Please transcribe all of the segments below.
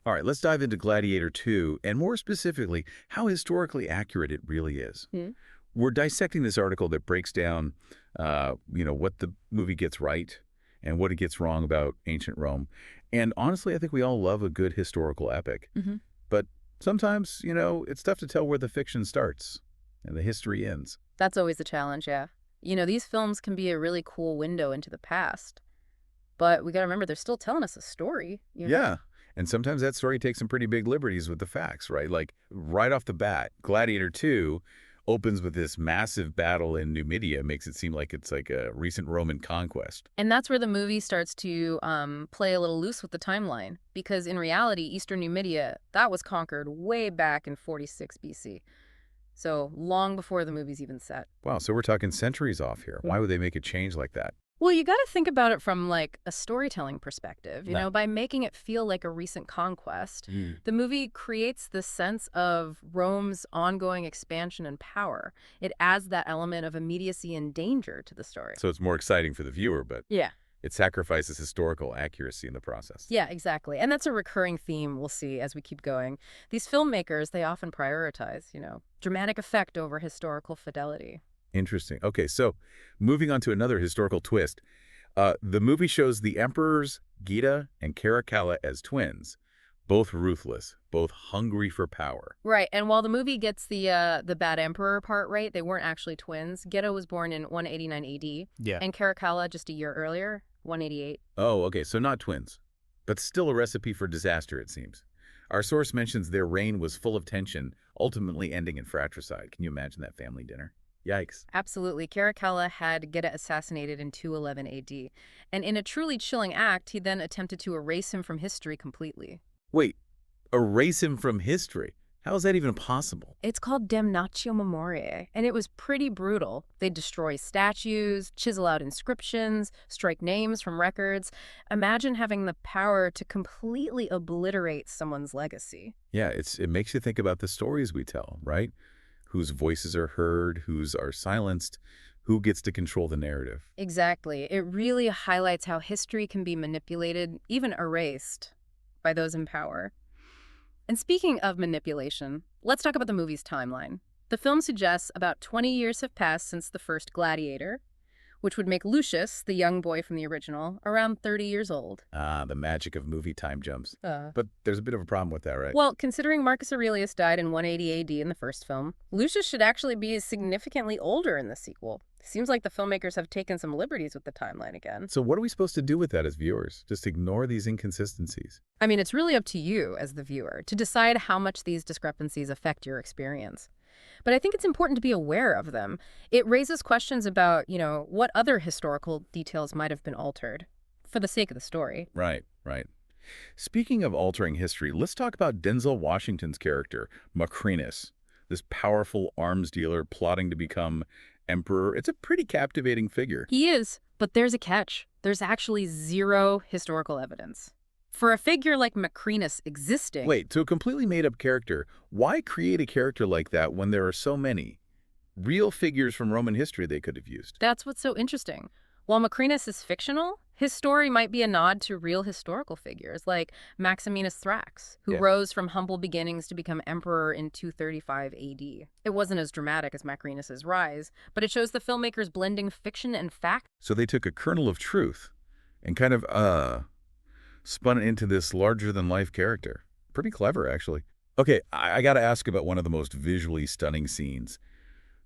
All right, let's dive into Gladiator 2, and more specifically, how historically accurate it really is. Hmm. We're dissecting this article that breaks down, what the movie gets right and what it gets wrong about ancient Rome. And honestly, I think we all love a good historical epic. Hmm. But sometimes, it's tough to tell where the fiction starts and the history ends. That's always a challenge, yeah. These films can be a really cool window into the past, but we gotta remember they're still telling us a story. Yeah. And sometimes that story takes some pretty big liberties with the facts, right? Like right off the bat, Gladiator 2 opens with this massive battle in Numidia, makes it seem like it's like a recent Roman conquest. And that's where the movie starts to play a little loose with the timeline, because in reality, Eastern Numidia, that was conquered way back in 46 BC. So long before the movie's even set. Wow, so we're talking centuries off here. Why would they make a change like that? Well, you got to think about it from like a storytelling perspective, Nah. by making it feel like a recent conquest. The movie creates this sense of Rome's ongoing expansion and power. It adds that element of immediacy and danger to the story. So it's more exciting for the viewer, but Yeah. it sacrifices historical accuracy in the process. Yeah, exactly. And that's a recurring theme we'll see as we keep going. These filmmakers, they often prioritize, dramatic effect over historical fidelity. Interesting. Okay, so moving on to another historical twist. The movie shows the emperors Geta and Caracalla as twins, both ruthless, both hungry for power. Right, and while the movie gets the bad emperor part right, they weren't actually twins. Ghetto was born in 189 AD, Yeah. and Caracalla just a year earlier, 188. Oh, okay, so not twins, but still a recipe for disaster, it seems. Our source mentions their reign was full of tension, ultimately ending in fratricide. Can you imagine that family dinner? Yikes. Absolutely. Caracalla had Geta assassinated in 211 AD, and in a truly chilling act, he then attempted to erase him from history completely. Wait, erase him from history? How is that even possible? It's called Damnatio Memoriae, and it was pretty brutal. They'd destroy statues, chisel out inscriptions, strike names from records. Imagine having the power to completely obliterate someone's legacy. Yeah, it makes you think about the stories we tell, right? Whose voices are heard, whose are silenced, who gets to control the narrative. Exactly. It really highlights how history can be manipulated, even erased, by those in power. And speaking of manipulation, let's talk about the movie's timeline. The film suggests about 20 years have passed since the first Gladiator, which would make Lucius, the young boy from the original, around 30 years old. Ah, the magic of movie time jumps. Uh, But there's a bit of a problem with that, right? well, considering Marcus Aurelius died in 180 AD in the first film, Lucius should actually be significantly older in the sequel. Seems like the filmmakers have taken some liberties with the timeline again. So what are we supposed to do with that as viewers? Just ignore these inconsistencies? I mean, it's really up to you as the viewer to decide how much these discrepancies affect your experience. But I think it's important to be aware of them. It raises questions about, what other historical details might have been altered for the sake of the story. Right, right. Speaking of altering history, let's talk about Denzel Washington's character, Macrinus, this powerful arms dealer plotting to become emperor. It's a pretty captivating figure. He is, but there's a catch. There's actually zero historical evidence. For a figure like Macrinus existing... Wait, to a completely made-up character, why create a character like that when there are so many real figures from Roman history they could have used? That's what's so interesting. While Macrinus is fictional, his story might be a nod to real historical figures like Maximinus Thrax, who Yeah. rose from humble beginnings to become emperor in 235 AD. It wasn't as dramatic as Macrinus's rise, but it shows the filmmakers blending fiction and fact. So they took a kernel of truth and kind of, spun it into this larger-than-life character. Pretty clever, actually. Okay, I got to ask about one of the most visually stunning scenes.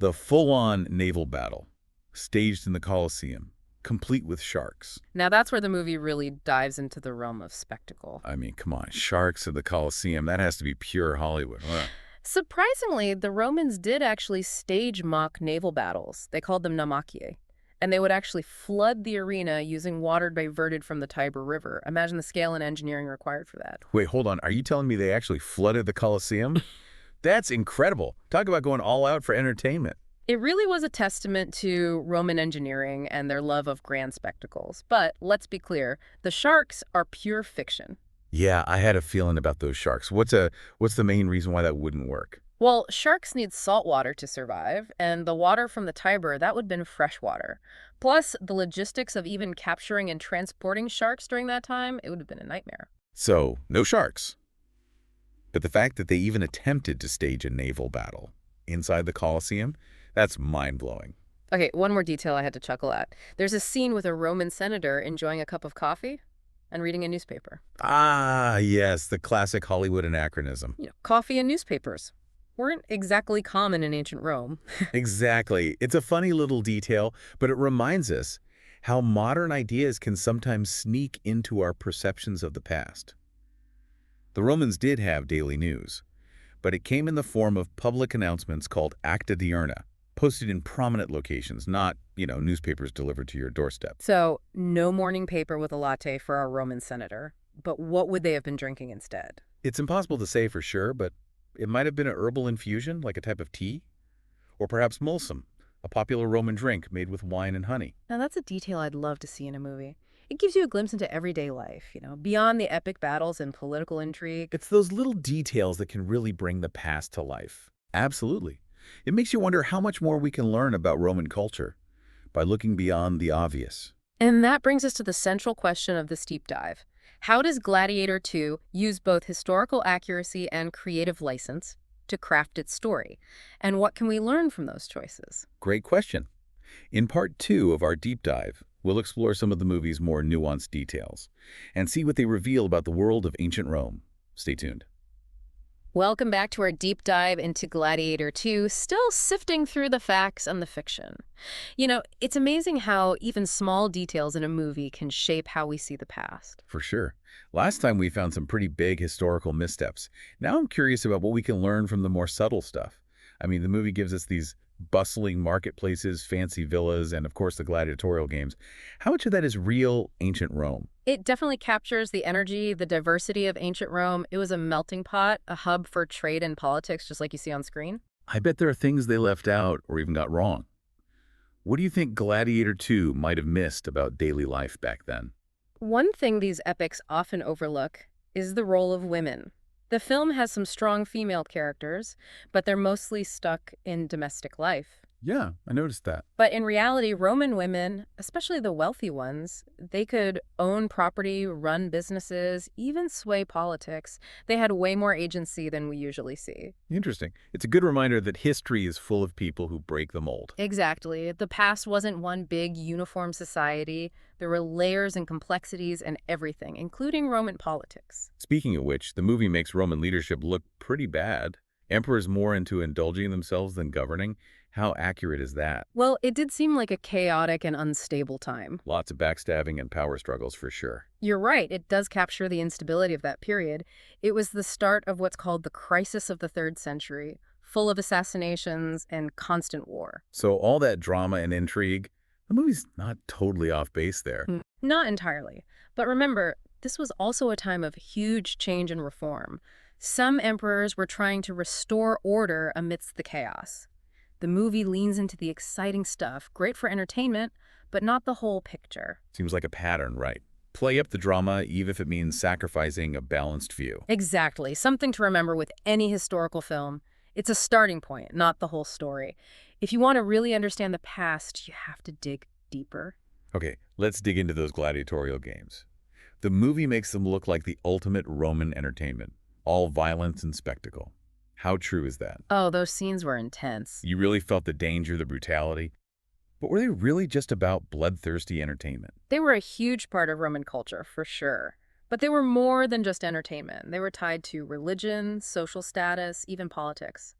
The full-on naval battle, staged in the Colosseum, complete with sharks. Now that's where the movie really dives into the realm of spectacle. I mean, come on, sharks at the Colosseum, that has to be pure Hollywood. Ugh. Surprisingly, the Romans did actually stage mock naval battles. They called them naumachia. And they would actually flood the arena using water diverted from the Tiber River. Imagine the scale and engineering required for that. Wait, hold on. Are you telling me they actually flooded the Colosseum? That's incredible. Talk about going all out for entertainment. It really was a testament to Roman engineering and their love of grand spectacles. But let's be clear, the sharks are pure fiction. Yeah, I had a feeling about those sharks. What's the main reason why that wouldn't work? Well, sharks need salt water to survive, and the water from the Tiber, that would have been fresh water. Plus, the logistics of even capturing and transporting sharks during that time, it would have been a nightmare. So, no sharks. But the fact that they even attempted to stage a naval battle inside the Colosseum, that's mind-blowing. Okay, one more detail I had to chuckle at. There's a scene with a Roman senator enjoying a cup of coffee and reading a newspaper. Ah, yes, the classic Hollywood anachronism. Coffee and newspapers weren't exactly common in ancient Rome. Exactly. It's a funny little detail, but it reminds us how modern ideas can sometimes sneak into our perceptions of the past. The Romans did have daily news, but it came in the form of public announcements called acta diurna, posted in prominent locations, not, newspapers delivered to your doorstep. So, no morning paper with a latte for our Roman senator. But what would they have been drinking instead? It's impossible to say for sure, but it might have been a herbal infusion, like a type of tea, or perhaps mulsum, a popular Roman drink made with wine and honey. Now, that's a detail I'd love to see in a movie. It gives you a glimpse into everyday life, beyond the epic battles and political intrigue. It's those little details that can really bring the past to life. Absolutely. It makes you wonder how much more we can learn about Roman culture by looking beyond the obvious. And that brings us to the central question of this deep dive. How does Gladiator 2 use both historical accuracy and creative license to craft its story? And what can we learn from those choices? Great question. In part 2 of our deep dive, we'll explore some of the movie's more nuanced details and see what they reveal about the world of ancient Rome. Stay tuned. Welcome back to our deep dive into Gladiator 2, still sifting through the facts and the fiction. It's amazing how even small details in a movie can shape how we see the past. For sure. Last time we found some pretty big historical missteps. Now I'm curious about what we can learn from the more subtle stuff. I mean, the movie gives us these bustling marketplaces, fancy villas, and of course the gladiatorial games. How much of that is real ancient Rome? It definitely captures the energy, the diversity of ancient Rome. It was a melting pot, a hub for trade and politics, just like you see on screen. I bet there are things they left out or even got wrong. What do you think Gladiator 2 might have missed about daily life back then? One thing these epics often overlook is the role of women. The film has some strong female characters, but they're mostly stuck in domestic life. Yeah, I noticed that. But in reality, Roman women, especially the wealthy ones, they could own property, run businesses, even sway politics. They had way more agency than we usually see. Interesting. It's a good reminder that history is full of people who break the mold. Exactly. The past wasn't one big uniform society. There were layers and complexities and everything, including Roman politics. Speaking of which, the movie makes Roman leadership look pretty bad. Emperors more into indulging themselves than governing. How accurate is that? Well, it did seem like a chaotic and unstable time. Lots of backstabbing and power struggles for sure. You're right, it does capture the instability of that period. It was the start of what's called the crisis of the 3rd century, full of assassinations and constant war. So all that drama and intrigue, the movie's not totally off base there. Not entirely. But remember, this was also a time of huge change and reform. Some emperors were trying to restore order amidst the chaos. The movie leans into the exciting stuff, great for entertainment, but not the whole picture. Seems like a pattern, right? Play up the drama, even if it means sacrificing a balanced view. Exactly. Something to remember with any historical film. It's a starting point, not the whole story. If you want to really understand the past, you have to dig deeper. Okay, let's dig into those gladiatorial games. The movie makes them look like the ultimate Roman entertainment, all violence and spectacle. How true is that? Oh, those scenes were intense. You really felt the danger, the brutality. But were they really just about bloodthirsty entertainment? They were a huge part of Roman culture, for sure. But they were more than just entertainment. They were tied to religion, social status, even politics.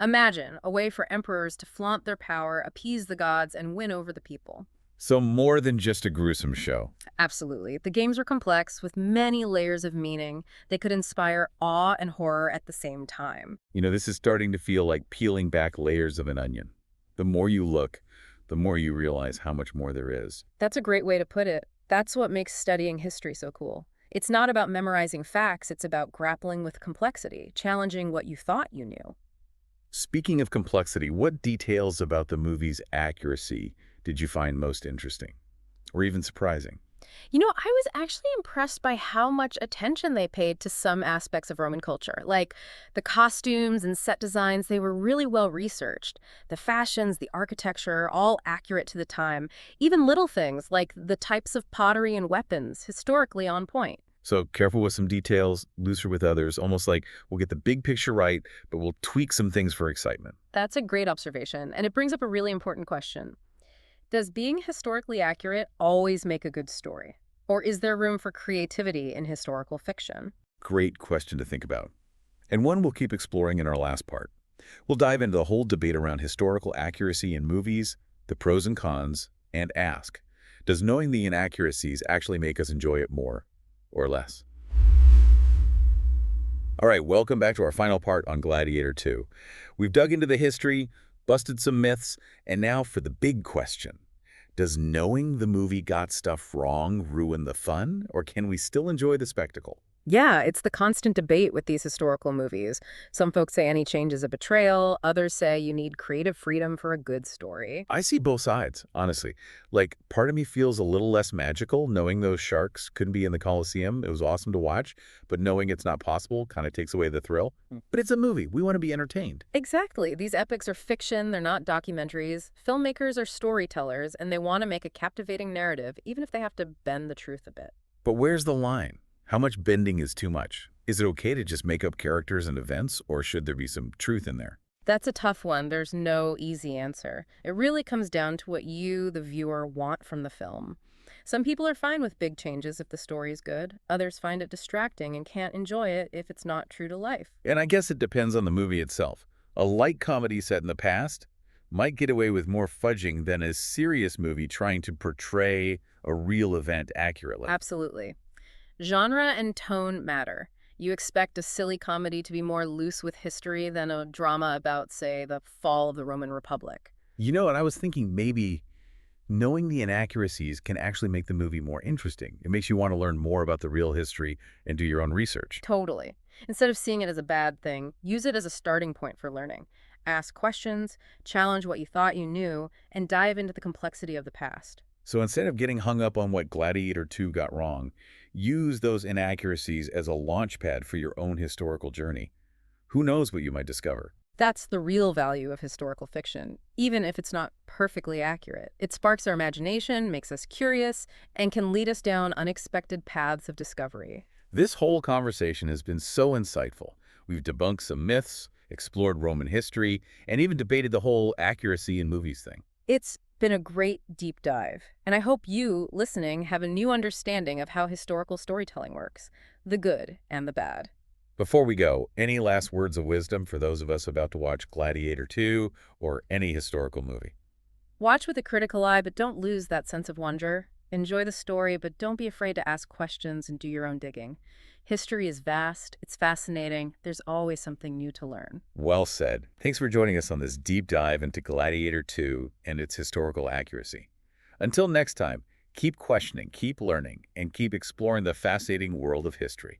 Imagine a way for emperors to flaunt their power, appease the gods, and win over the people. So more than just a gruesome show. Absolutely. The games were complex, with many layers of meaning. They could inspire awe and horror at the same time. This is starting to feel like peeling back layers of an onion. The more you look, the more you realize how much more there is. That's a great way to put it. That's what makes studying history so cool. It's not about memorizing facts, it's about grappling with complexity, challenging what you thought you knew. Speaking of complexity, what details about the movie's accuracy did you find most interesting or even surprising? I was actually impressed by how much attention they paid to some aspects of Roman culture. Like the costumes and set designs, they were really well researched. The fashions, the architecture, all accurate to the time. Even little things like the types of pottery and weapons, historically on point. So careful with some details, looser with others, almost like we'll get the big picture right, but we'll tweak some things for excitement. That's a great observation, and it brings up a really important question. Does being historically accurate always make a good story? Or is there room for creativity in historical fiction? Great question to think about. And one we'll keep exploring in our last part. We'll dive into the whole debate around historical accuracy in movies, the pros and cons, and ask, does knowing the inaccuracies actually make us enjoy it more or less? All right, welcome back to our final part on Gladiator 2. We've dug into the history, busted some myths, and now for the big question. Does knowing the movie got stuff wrong ruin the fun, or can we still enjoy the spectacle? Yeah, it's the constant debate with these historical movies. Some folks say any change is a betrayal. Others say you need creative freedom for a good story. I see both sides, honestly. Like, part of me feels a little less magical knowing those sharks couldn't be in the Colosseum. It was awesome to watch, but knowing it's not possible kind of takes away the thrill. But it's a movie. We want to be entertained. Exactly. These epics are fiction, they're not documentaries. Filmmakers are storytellers, and they want to make a captivating narrative, even if they have to bend the truth a bit. But where's the line? How much bending is too much? Is it okay to just make up characters and events, or should there be some truth in there? That's a tough one. There's no easy answer. It really comes down to what you, the viewer, want from the film. Some people are fine with big changes if the story is good. Others find it distracting and can't enjoy it if it's not true to life. And I guess it depends on the movie itself. A light comedy set in the past might get away with more fudging than a serious movie trying to portray a real event accurately. Absolutely. Genre and tone matter. You expect a silly comedy to be more loose with history than a drama about, say, the fall of the Roman Republic. You know, and I was thinking maybe knowing the inaccuracies can actually make the movie more interesting. It makes you want to learn more about the real history and do your own research. Totally. Instead of seeing it as a bad thing, use it as a starting point for learning. Ask questions, challenge what you thought you knew, and dive into the complexity of the past. So instead of getting hung up on what Gladiator 2 got wrong, use those inaccuracies as a launch pad for your own historical journey. Who knows what you might discover? That's the real value of historical fiction, even if it's not perfectly accurate. It sparks our imagination, makes us curious, and can lead us down unexpected paths of discovery. This whole conversation has been so insightful. We've debunked some myths, explored Roman history, and even debated the whole accuracy in movies thing. It's been a great deep dive, and I hope you, listening, have a new understanding of how historical storytelling works, the good and the bad. Before we go, any last words of wisdom for those of us about to watch Gladiator 2 or any historical movie? Watch with a critical eye, but don't lose that sense of wonder. Enjoy the story, but don't be afraid to ask questions and do your own digging. History is vast, it's fascinating, there's always something new to learn. Well said. Thanks for joining us on this deep dive into Gladiator 2 and its historical accuracy. Until next time, keep questioning, keep learning, and keep exploring the fascinating world of history.